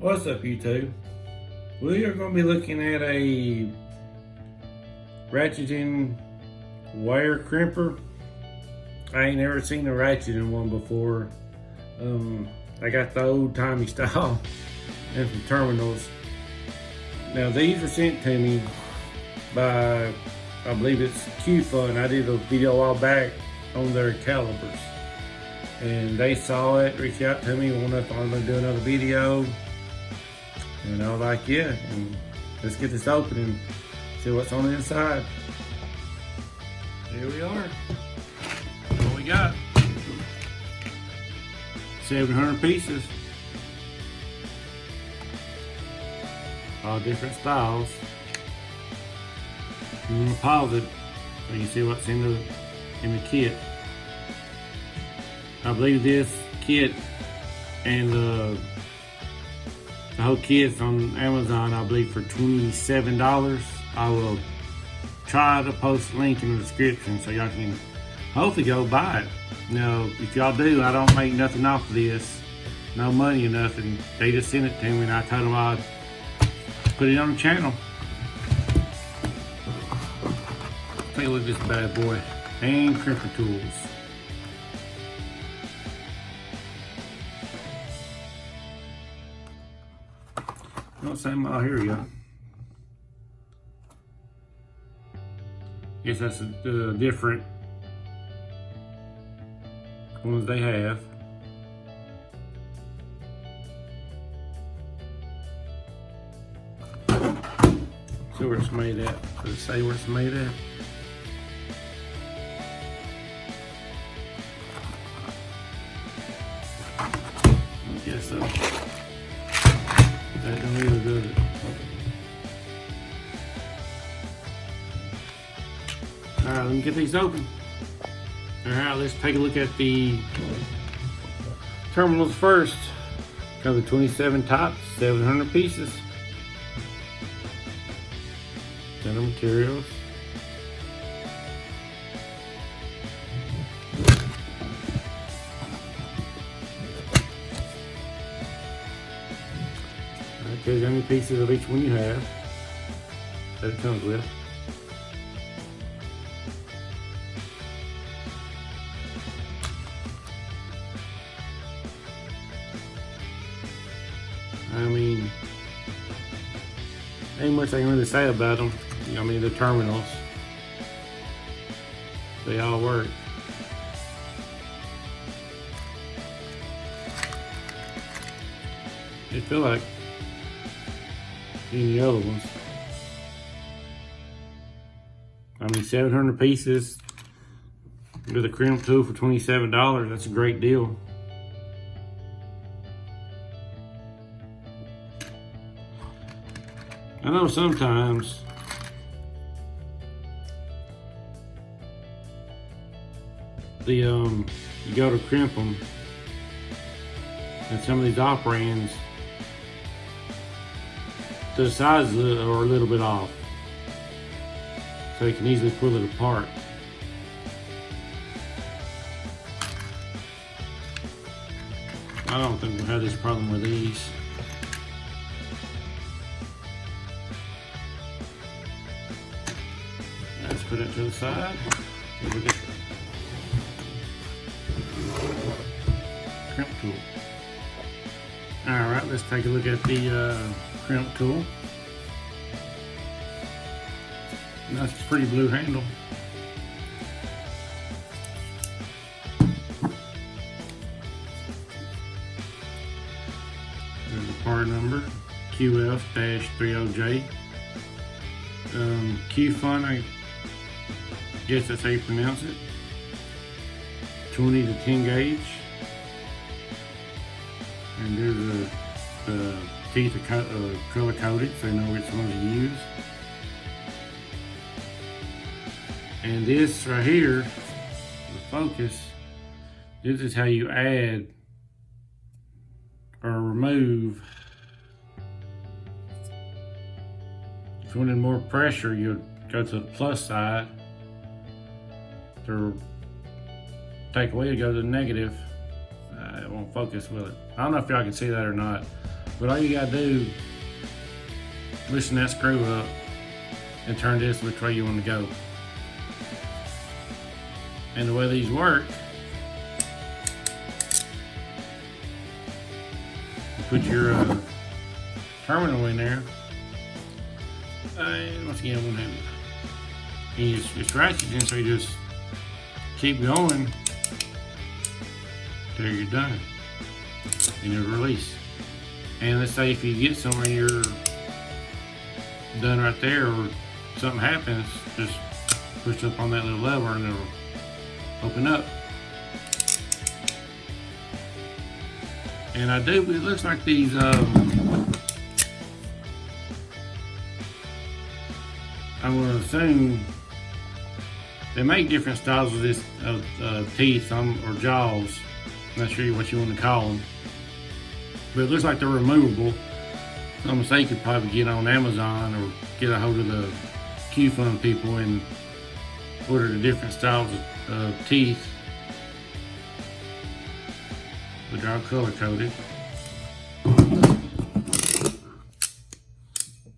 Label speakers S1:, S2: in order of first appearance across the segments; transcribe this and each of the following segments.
S1: What's up, YouTube? We are going to be looking at a Ratcheting wire crimper. I ain't never seen a Ratcheting one before. I got the old timey style and some terminals. Now these were sent to me by, I believe it's Qfun. I did a video a while back on their calibers, and they saw it, reached out to me, wanted to do another video. And I was like, yeah, and let's get this open and see what's on the inside. Here we are. What we got? 700 pieces. All different styles. I'm gonna pause it so you can see what's in the kit. I believe this kit and the whole kit's on Amazon, I believe, for $27. I will try to post a link in the description so y'all can hopefully go buy it. Now, if y'all do, I don't make nothing off of this, no money or nothing. They just sent it to me and I told them I'd put it on the channel. Take a look at this bad boy. And Crimper tools. Same, oh, here we go. Guess that's the different ones they have. See where it's made at. Does it say where it's made at? I guess so. That don't really do it. Alright, let me get these open. Alright, let's take a look at the terminals first. Cover 27 tops, 700 pieces. Center materials. Tells you how many pieces of each one you have that it comes with. I mean, ain't much I can really say about them. I mean, the terminals, they all work. They feel like any other ones. I mean, 700 pieces with a crimp tool for $27. That's a great deal. I know sometimes you go to crimp them, and some of these operands, the sizes are a little bit off, so you can easily pull it apart. I don't think we'll have this problem with these. Let's put it to the side. Here we go. Crimp tool. Alright, let's take a look at the crimp tool. That's a pretty blue handle. There's the part number, QF-30J. Qfun, I guess that's how you pronounce it. 20 to 10 gauge. And there's the teeth are color coded, so you know which one to use. And this right here, the focus, this is how you add or remove. If you wanted more pressure, you'd go to the plus side. To take away, you go to the negative. It won't focus, will it? I don't know if y'all can see that or not. But all you gotta do, loosen that screw up and turn this which way you want to go. And the way these work, you put your terminal in there, and once again, I won't have it. And you just ratchet in, so you just keep going till you're done, and it'll release. And let's say if you get somewhere you're done right there, or something happens, just push up on that little lever and it'll open up. And it looks like these I'm gonna assume they make different styles of this teeth or jaws. I'm not sure what you want to call them, but it looks like they're removable. So I'm gonna say you could probably get on Amazon or get a hold of the Qfun people and order the different styles of teeth, which are all color coded.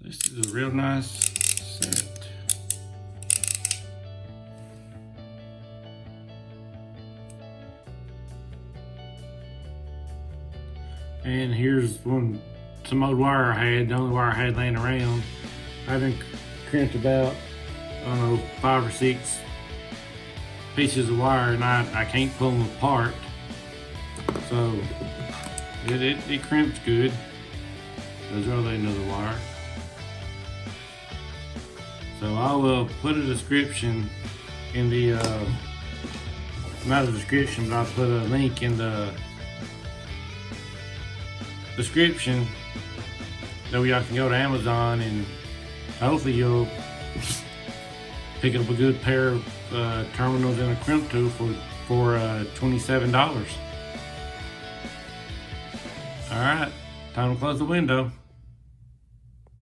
S1: This is a real nice set. And here's some old wire I had, the only wire I had laying around. I done crimped about, I don't know, 5 or 6 pieces of wire, and I can't pull them apart. So it crimps good. There's really another wire. So I will put a description in the, not a description, but I'll put a link in the description that way y'all can go to Amazon and hopefully you'll pick up a good pair of terminals and a crimp tool for $27. All right, time to close the window.